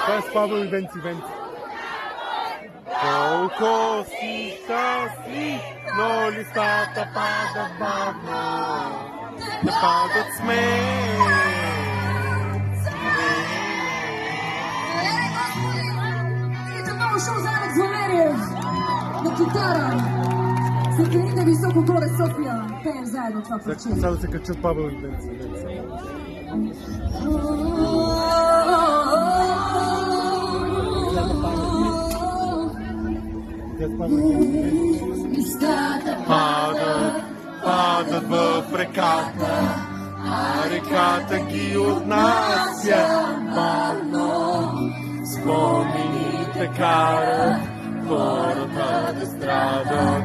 Това е Павел и Венци. Колко си щастлив, но листата падат бавно, не падат смех. Ето много шоу за Алекс Валериев на китара. Светлините високо горе София. Пеем заедно това парче. Сега да се качат Павел и Венци. Падат в реката, а реката ги отнася бавно. Спомените карат хората да страдат,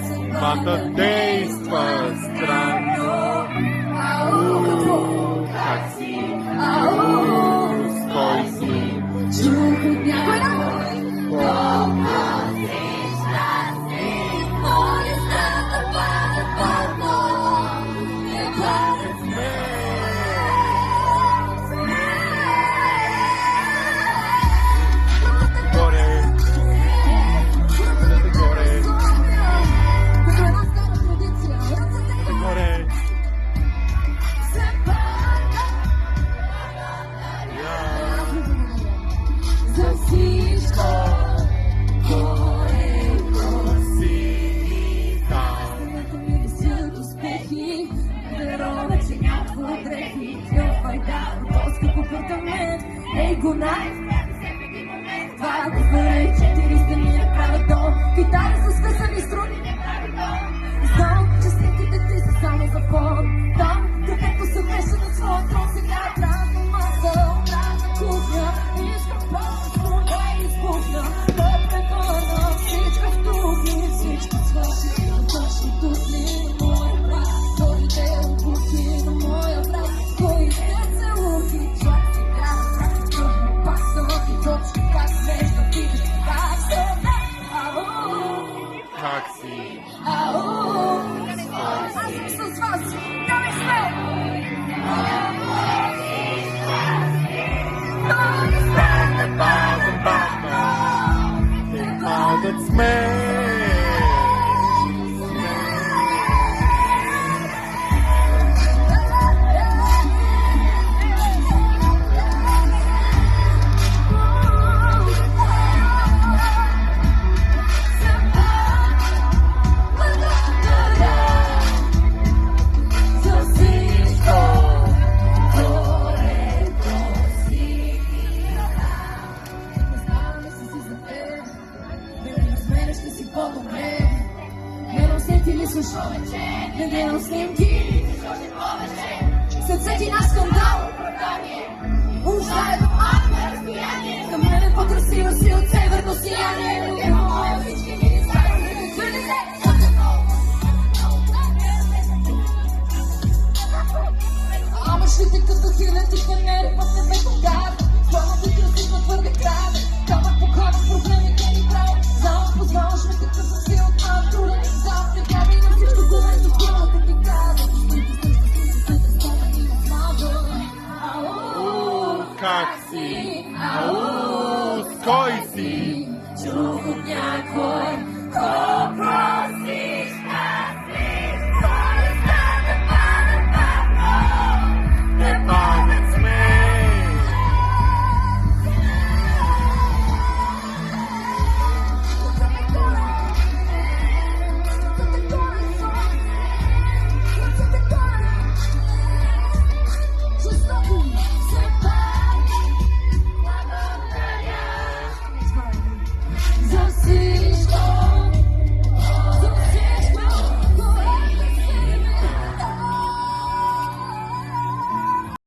съдбата действа странно. Как си? С кой си? Чух от някой това говори, 4 стени не правят дом. Китари са свързани струни, не правят дом. Знам, че снимките ти са само за фон. Там, където се беше на своя трон, сега е празна маса, празна кухня. Искам по-скоро и изпухна. Той превърна всичко в тухли, всичко свърши, но точно тухли. Моя брат, своите обувки на моя брат, своите целувки, чак сега прати трудно пак са и точно как среща видиш как се Как си? Аз съм с вас, давай сме! Падат сме. Не гледам снимки, след всеки наш скандал, заедно на разстояние. За мен е по-красива си от северно сияние. Любима моя, всички ни знаем. Ама ще те като хиляди фенери в небето гада. Главата красива твърде крада. Камък по камък проблемите ни прави. Само познаваш ме като съм си от моя труда. Само не гледай на всичко голето, хората ти казват. Как си? Ау, с кой си? Чух от някой,